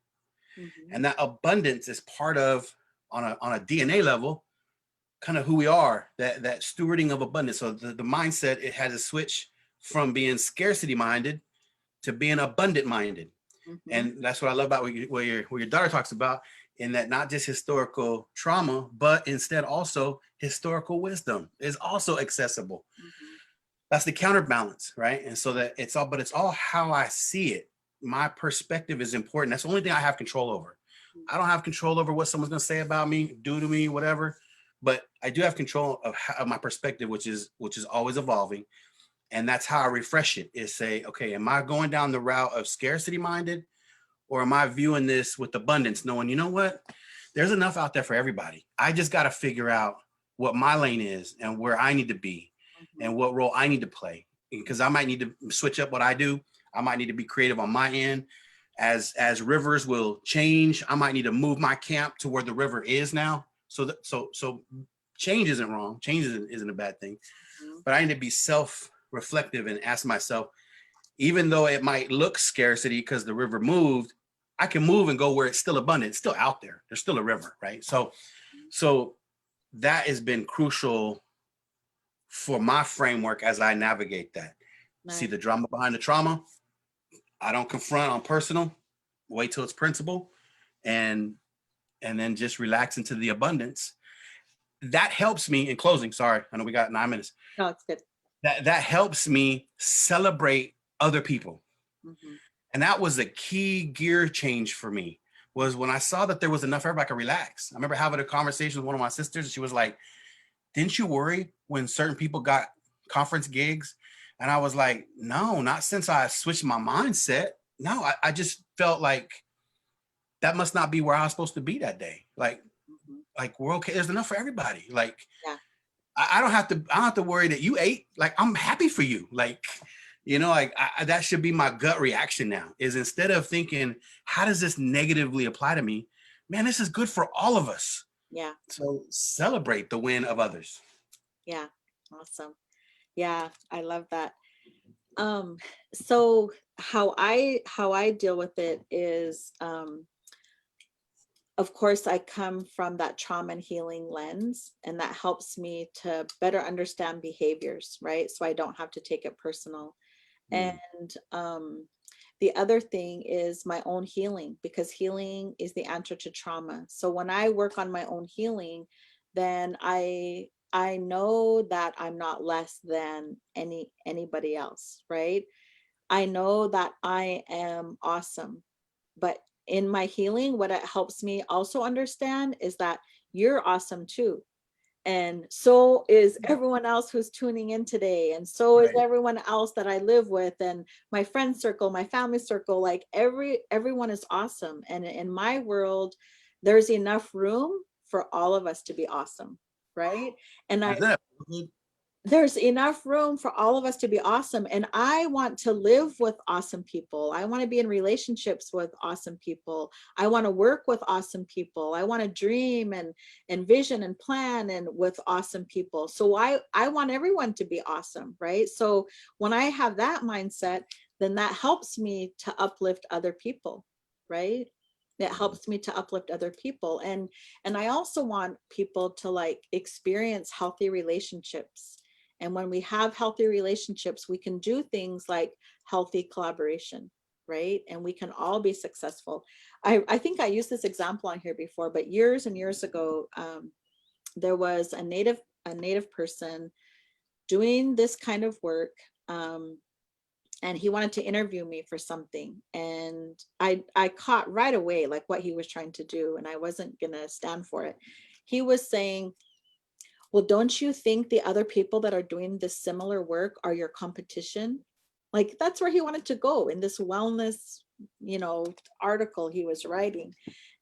Mm-hmm. And that abundance is part of, on a DNA level, kind of who we are, that stewarding of abundance. So the mindset, it has a switch from being scarcity minded to being abundant minded. Mm-hmm. And that's what I love about what your daughter talks about, in that not just historical trauma, but instead also historical wisdom is also accessible. Mm-hmm. That's the counterbalance, right? And so that it's all how I see it. My perspective is important. That's the only thing I have control over. I don't have control over what someone's going to say about me, do to me, whatever. But I do have control of my perspective, which is always evolving. And that's how I refresh it, is say, okay, am I going down the route of scarcity minded, or am I viewing this with abundance, knowing, you know what, there's enough out there for everybody. I just got to figure out what my lane is and where I need to be, mm-hmm. and what role I need to play, because I might need to switch up what I do. I might need to be creative on my end. As rivers will change, I might need to move my camp to where the river is now. So change isn't wrong. Change isn't a bad thing. Mm-hmm. But I need to be self-reflective and ask myself, even though it might look scarcity because the river moved, I can move and go where it's still abundant. It's still out there. There's still a river, right? So that has been crucial for my framework as I navigate that. Nice. See the drama behind the trauma. I don't confront on personal. Wait till it's principle, and then just relax into the abundance. that helps me in closing. Sorry, I know we got 9 minutes. No, it's good. That helps me celebrate other people. Mm-hmm. And that was a key gear change for me, was when I saw that there was enough for everybody to relax. I remember having a conversation with one of my sisters, and she was like, didn't you worry when certain people got conference gigs? And I was like, no, not since I switched my mindset. No, I just felt like that must not be where I was supposed to be that day. Like we're okay. There's enough for everybody. Like, Yeah. I don't have to worry that you ate. Like, I'm happy for you. Like, like that should be my gut reaction now, is instead of thinking, how does this negatively apply to me? Man, this is good for all of us. Yeah. So celebrate the win of others. Yeah. Awesome. Yeah. I love that. So how I deal with it is, of course, I come from that trauma and healing lens, and that helps me to better understand behaviors, right? So I don't have to take it personal. And the other thing is my own healing, because healing is the answer to trauma. So when I work on my own healing, then I know that I'm not less than anybody else, right? I know that I am awesome. But in my healing, what it helps me also understand is that you're awesome too. And so is everyone else who's tuning in today. And so is everyone else that I live with, and my friend circle, my family circle. Like everyone is awesome. And in my world, there's enough room for all of us to be awesome. Right. And there's enough room for all of us to be awesome. And I want to live with awesome people. I want to be in relationships with awesome people. I want to work with awesome people. I want to dream and vision and plan and with awesome people. So I want everyone to be awesome, right? So when I have that mindset, then that helps me to uplift other people, right? It helps me to uplift other people. And I also want people to like experience healthy relationships. And when we have healthy relationships, we can do things like healthy collaboration, right? And we can all be successful. I think I used this example on here before, but years and years ago, there was a native person doing this kind of work. And he wanted to interview me for something. And I caught right away like what he was trying to do, and I wasn't gonna stand for it. He was saying, well, don't you think the other people that are doing this similar work are your competition? Like that's where he wanted to go in this wellness, article he was writing.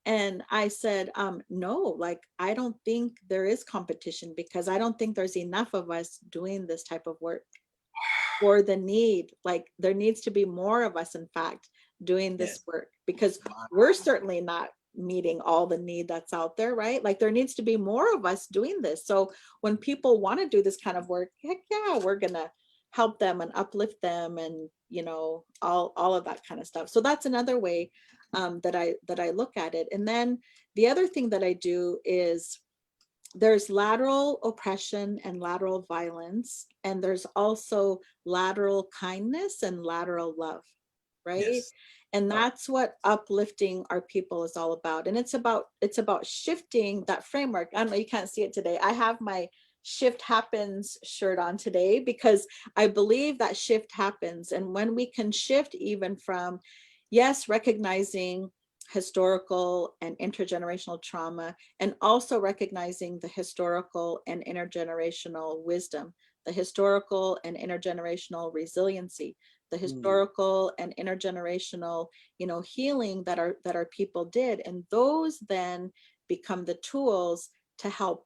And I said, no, like, I don't think there is competition, because I don't think there's enough of us doing this type of work for the need. Like there needs to be more of us, in fact, doing this work, because we're certainly not meeting all the need that's out there, right? Like there needs to be more of us doing this. So when people want to do this kind of work, heck yeah, we're gonna help them and uplift them, and all of that kind of stuff. So that's another way that I look at it. And then the other thing that I do is, there's lateral oppression and lateral violence, and there's also lateral kindness and lateral love, right? And that's what uplifting our people is all about. And it's about shifting that framework. I don't know, you can't see it today. I have my Shift Happens shirt on today, because I believe that shift happens. And when we can shift even from, yes, recognizing historical and intergenerational trauma, and also recognizing the historical and intergenerational wisdom, the historical and intergenerational resiliency, the historical and intergenerational, healing that our people did. And those then become the tools to help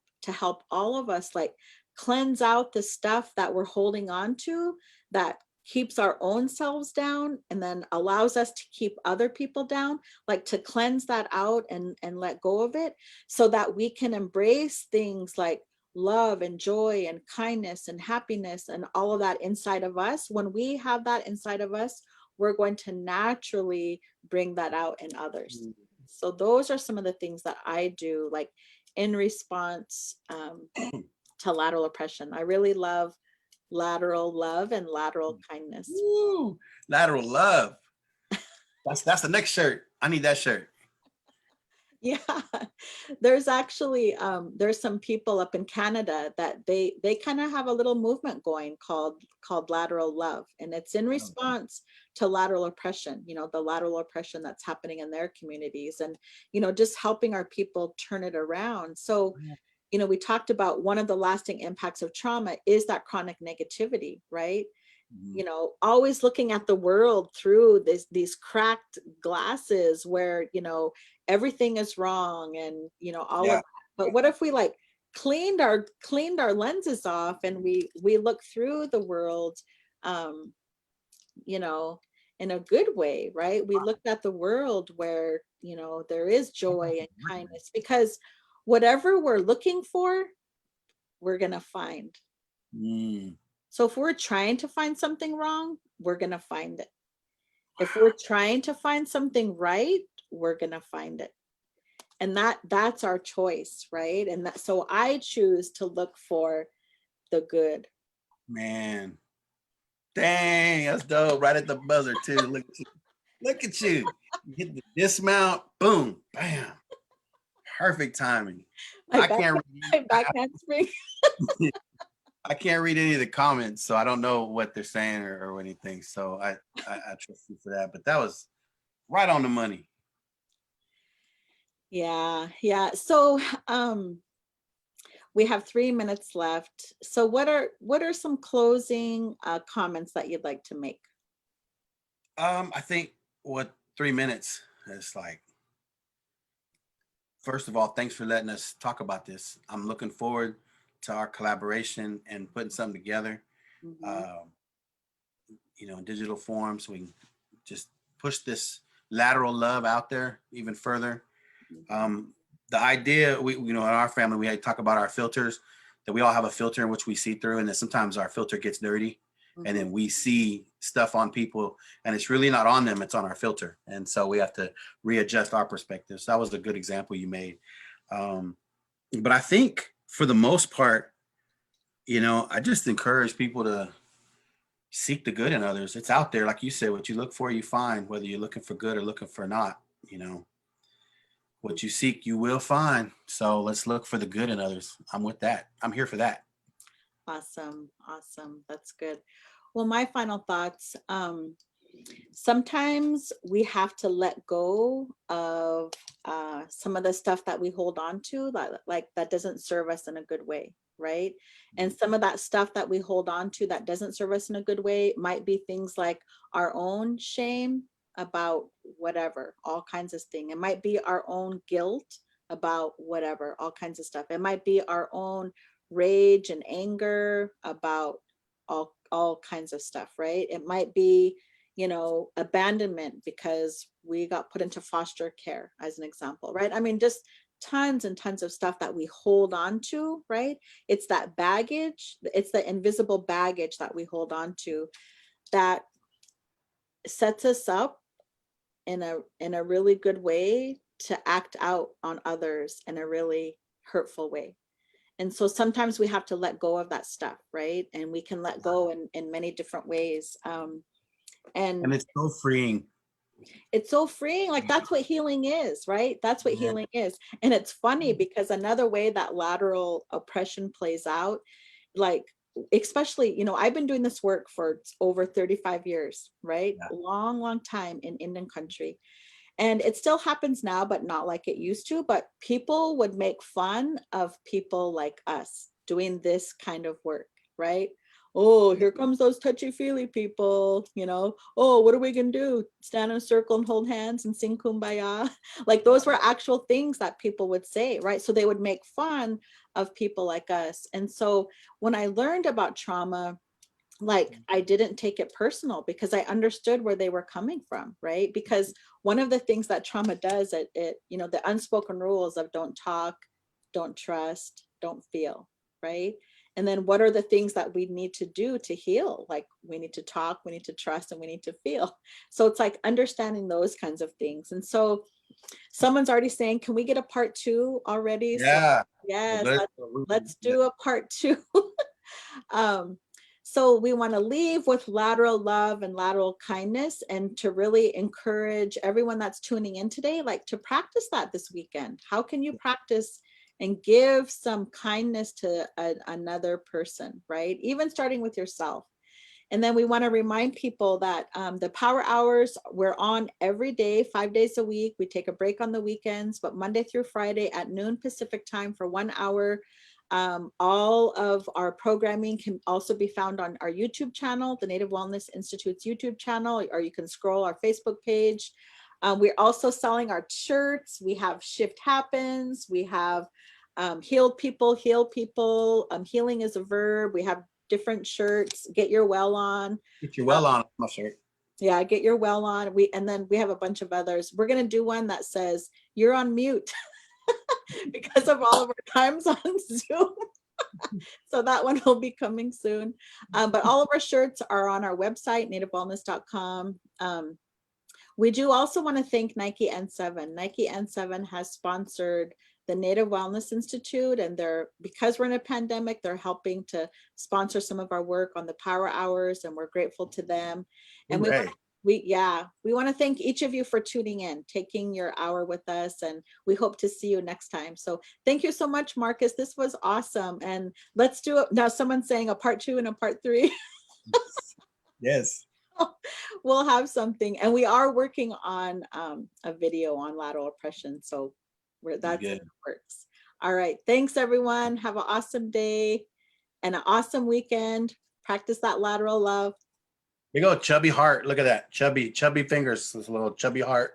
all of us like cleanse out the stuff that we're holding on to, that keeps our own selves down, and then allows us to keep other people down, like to cleanse that out and let go of it, so that we can embrace things like love and joy and kindness and happiness and all of that inside of us. When we have that inside of us, we're going to naturally bring that out in others. So those are some of the things that I do, like in response to lateral oppression. I really love lateral love and lateral kindness. Woo, lateral love. That's the next shirt. I need that shirt. Yeah, there's actually there's some people up in Canada that they kind of have a little movement going called Lateral Love, and it's in Oh, response to lateral oppression, the lateral oppression that's happening in their communities, and just helping our people turn it around. So yeah. we talked about one of the lasting impacts of trauma is that chronic negativity, right? Mhm. Always looking at the world through these cracked glasses where, everything is wrong and, all of Yeah. that. But what if we like cleaned our lenses off and we look through the world, um, you know, in a good way, right? We looked at the world where, there is joy and kindness, because whatever we're looking for, we're going to find. Mm. So if we're trying to find something wrong, we're going to find it. If we're trying to find something right, we're going to find it. And that's our choice, right? And so I choose to look for the good. Man, dang, that's dope. Right at the buzzer too. Look at you. Look at you. You hit the dismount. Boom. Bam. Perfect timing. My I back, can't read. my backhand spring. I can't read any of the comments, so I don't know what they're saying or anything. So I trust you for that. But that was right on the money. Yeah, yeah. So we have 3 minutes left. So what are some closing comments that you'd like to make? I think what 3 minutes is like. First of all, thanks for letting us talk about this. I'm looking forward to our collaboration and putting something together, Mhm. um, in digital form, so we can just push this lateral love out there even further. Mhm. Um, the idea, in our family, we had talk about our filters, that we all have a filter in which we see through, and that sometimes our filter gets dirty, and Mhm. then we see stuff on people, and it's really not on them; it's on our filter, and so we have to readjust our perspectives. So that was a good example you made. Um, but I think for the most part, I just encourage people to seek the good in others. It's out there, like you said. What you look for, you find. Whether you're looking for good or looking for not, what you seek, you will find. So let's look for the good in others. I'm with that. I'm here for that. Awesome. Awesome. That's good. Well, my final thoughts. Sometimes we have to let go of some of the stuff that we hold on to, that doesn't serve us in a good way, right? And some of that stuff that we hold on to that doesn't serve us in a good way might be things like our own shame about whatever, all kinds of things. It might be our own guilt about whatever, all kinds of stuff. It might be our own rage and anger about all kinds of stuff, right? It might be abandonment because we got put into foster care, as an example, right? I mean, just tons and tons of stuff that we hold on to, right? It's that baggage, it's the invisible baggage that we hold on to that sets us up in a really good way to act out on others in a really hurtful way. And so sometimes we have to let go of that stuff, right? And we can let go in many different ways. And And it's so freeing. it's so freeing. Like that's what healing is, right? That's what Yeah. healing is. And it's funny because another way that lateral oppression plays out, like especially, I've been doing this work for over 35 years, right? Yeah. Long time in Indian country. And it still happens now, but not like it used to. But people would make fun of people like us doing this kind of work, right? Oh, here comes those touchy-feely people, Oh, what are we gonna do? Stand in a circle and hold hands and sing kumbaya? Like those were actual things that people would say, right? So they would make fun of people like us. And so when I learned about trauma, like I didn't take it personal because I understood where they were coming from, right? Because one of the things that trauma does, the unspoken rules of don't talk, don't trust, don't feel, right? And then what are the things that we need to do to heal? Like we need to talk, we need to trust, and we need to feel. So it's like understanding those kinds of things. And so someone's already saying, can we get a part two already? So Yeah. yes, Let's, let's do a part two. um, So we want to leave with lateral love and lateral kindness, and to really encourage everyone that's tuning in today, like to practice that this weekend. How can you practice and give some kindness to another person, right? Even starting with yourself. And then we want to remind people that the power hours, we're on every day, 5 days a week. We take a break on the weekends, but Monday through Friday at noon Pacific time for 1 hour. All of our programming can also be found on our YouTube channel, the Native Wellness Institute's YouTube channel, or you can scroll our Facebook page. We're also selling our shirts. We have Shift Happens. We have Healed People, Heal People. Healing is a verb. We have different shirts. Get your well on. Get your well on my shirt. Yeah, get your well on. And then we have a bunch of others. We're gonna do one that says you're on mute because of all of our times on Zoom. So that one will be coming soon. But all of our shirts are on our website, nativewellness.com. We do also want to thank Nike N7. Nike N7 has sponsored the Native Wellness Institute, and because we're in a pandemic, they're helping to sponsor some of our work on the power hours, and we're grateful to them. And we want to thank each of you for tuning in, taking your hour with us, and we hope to see you next time. So thank you so much, Marcus. This was awesome. And let's do it now. Someone's saying a part 2 and a part 3. Yes. We'll have something, and we are working on a video on lateral oppression, so that's in the works. All right, thanks everyone. Have an awesome day and an awesome weekend. Practice that lateral love. There you go, chubby heart. Look at that, chubby fingers. This little chubby heart.